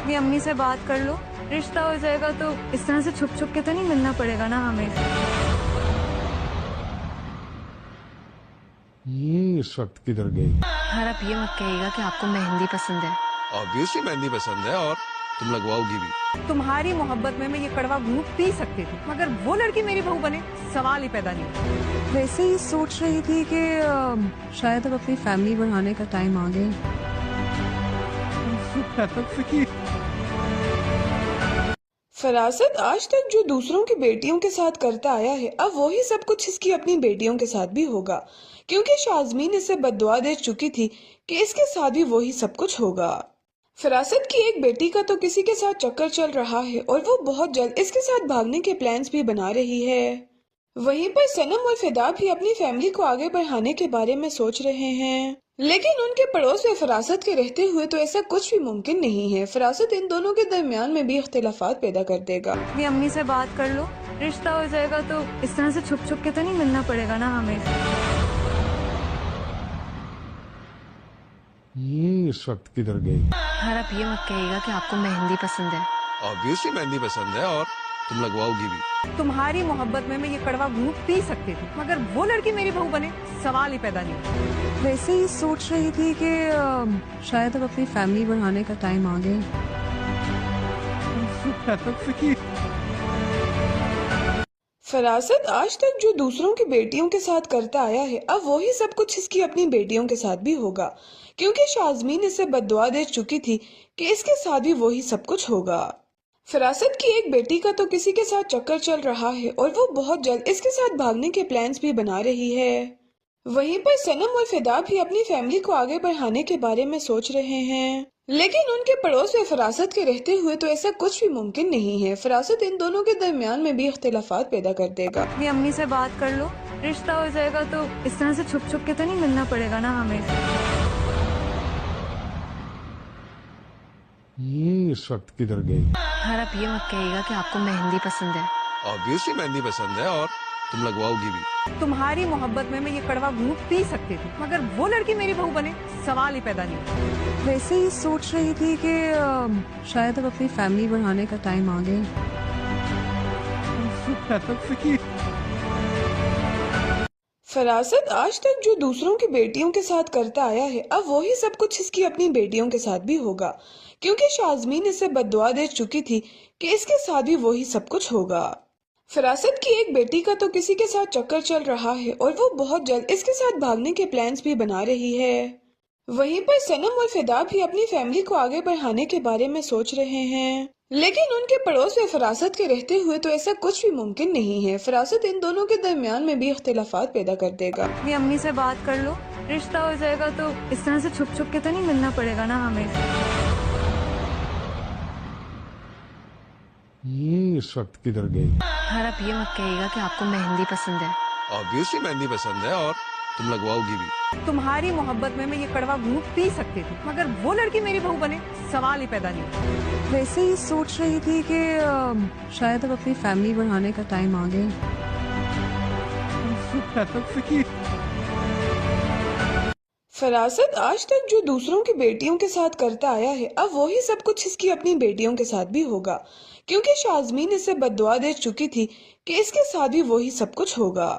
अपनी अम्मी से बात कर लो, रिश्ता हो जाएगा तो इस तरह से छुप छुप के तो नहीं मिलना पड़ेगा ना हमें। ये इस वक्त किधर गई? यार आप ये मत कहिएगा कि आपको मेहंदी पसंद है। ऑब्वियसली मेहंदी पसंद है और तुम लगवाओगी भी। तुम्हारी मोहब्बत में मैं ये कड़वा घूंट पी सकती थी, मगर वो लड़की मेरी बहू बने, सवाल ही पैदा नहीं। वैसे ही सोच रही थी कि शायद अब अपनी फैमिली बढ़ाने का टाइम आ गया। फरासत आज तक जो दूसरों की बेटियों के साथ करता आया है, अब वही सब कुछ इसकी अपनी बेटियों के साथ भी होगा, क्योंकि शाज़मीन इसे बद्दुआ दे चुकी थी कि इसके साथ भी वही सब कुछ होगा। फरासत की एक बेटी का तो किसी के साथ चक्कर चल रहा है और वो बहुत जल्द इसके साथ भागने के प्लान्स भी बना रही है। वहीं पर सनम और फिदा भी अपनी फैमिली को आगे बढ़ाने के बारे में सोच रहे हैं, लेकिन उनके पड़ोस में फरासत के रहते हुए तो ऐसा कुछ भी मुमकिन नहीं है। फरासत इन दोनों के दरमियान में भी इख्तिलाफात पैदा कर देगा। अपनी अम्मी से बात कर लो, रिश्ता हो जाएगा तो इस तरह से छुप छुप के तो नहीं मिलना पड़ेगा ना हमें। ये इस वक्त किधर गई? यार आप ये मत कहिएगा कि आपको मेहंदी पसंद है। ऑब्वियसली मेहंदी पसंद है और तुम लगवाओगी भी। तुम्हारी मोहब्बत में मैं ये कड़वा घूंट पी सकती थी, मगर वो लड़की मेरी बहू बने, सवाल ही पैदा नहीं। वैसे ही सोच रही थी कि शायद अब अपनी फैमिली बढ़ाने का टाइम आ गया। फरासत आज तक जो दूसरों की बेटियों के साथ करता आया है, अब वही सब कुछ इसकी अपनी बेटियों के साथ भी होगा, क्योंकि शाज़मीन इसे बद्दुआ दे चुकी थी कि इसके साथ भी वही सब कुछ होगा। फरासत की एक बेटी का तो किसी के साथ चक्कर चल रहा है और वो बहुत जल्द इसके साथ भागने के प्लान्स भी बना रही है। वहीं पर सनम और फिदा भी अपनी फैमिली को आगे बढ़ाने के बारे में सोच रहे हैं, लेकिन उनके पड़ोस में फरासत के रहते हुए तो ऐसा कुछ भी मुमकिन नहीं है। फरासत इन दोनों के दरमियान में भी इख्तिलाफात पैदा कर देगा। अपनी अम्मी से बात कर लो, रिश्ता हो जाएगा तो इस तरह से छुप छुप के तो नहीं मिलना पड़ेगा ना हमें। ये इस वक्त किधर गई? यार आप ये मत कहिएगा कि आपको मेहंदी पसंद है। ऑब्वियसली मेहंदी पसंद है और तुम लगवाओगी भी। तुम्हारी मोहब्बत में मैं ये कड़वा घूंट पी सकती थी, मगर वो लड़की मेरी बहू बने, सवाल ही पैदा नहीं। वैसे ही सोच रही थी कि शायद अब अपनी फैमिली बढ़ाने का टाइम आ गया। फरासत आज तक जो दूसरों की बेटियों के साथ करता आया है, अब वही सब कुछ इसकी अपनी बेटियों के साथ भी होगा, क्योंकि शाज़मीन इसे बद्दुआ दे चुकी थी कि इसके साथ भी वही सब कुछ होगा। फरासत की एक बेटी का तो किसी के साथ चक्कर चल रहा है और वो बहुत जल्द इसके साथ भागने के प्लान्स भी बना रही है। वहीं पर सनम और फिदा भी अपनी फैमिली को आगे बढ़ाने के बारे में सोच रहे हैं, लेकिन उनके पड़ोस में फरासत के रहते हुए तो ऐसा कुछ भी मुमकिन नहीं है। फरासत इन दोनों के दरमियान में भी इख्तिलाफात पैदा कर देगा। अपनी अम्मी से बात कर लो, रिश्ता हो जाएगा तो इस तरह से छुप छुप के तो नहीं मिलना पड़ेगा ना हमें। ये इस वक्त किधर गई? यार आप ये मत कहिएगा कि आपको मेहंदी पसंद है। ऑब्वियसली मेहंदी पसंद है और तुम लगवाओगी भी। तुम्हारी मोहब्बत में मैं ये कड़वा घूंट पी सकती थी, मगर वो लड़की मेरी बहू बने, सवाल ही पैदा नहीं। वैसे ही सोच रही थी कि शायद अब अपनी फैमिली बढ़ाने का टाइम आ गया। फरासत आज तक जो दूसरों की बेटियों के साथ करता आया है, अब वही सब कुछ इसकी अपनी बेटियों के साथ भी होगा, क्योंकि शाज़मीन इसे बद्दुआ दे चुकी थी कि इसके साथ भी वही सब कुछ होगा।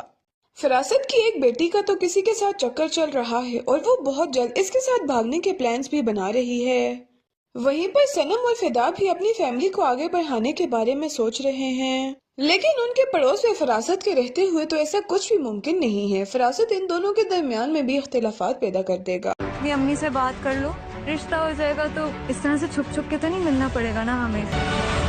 फरासत की एक बेटी का तो किसी के साथ चक्कर चल रहा है और वो बहुत जल्द इसके साथ भागने के प्लान्स भी बना रही है। वहीं पर सनम और फिदा भी अपनी फैमिली को आगे बढ़ाने के बारे में सोच रहे हैं, लेकिन उनके पड़ोस में फरासत के रहते हुए तो ऐसा कुछ भी मुमकिन नहीं है। फरासत इन दोनों के दरमियान में भी इख्तिलाफात पैदा कर देगा। अपनी अम्मी से बात कर लो, रिश्ता हो जाएगा तो इस तरह से छुप छुप के तो नहीं मिलना पड़ेगा ना हमें।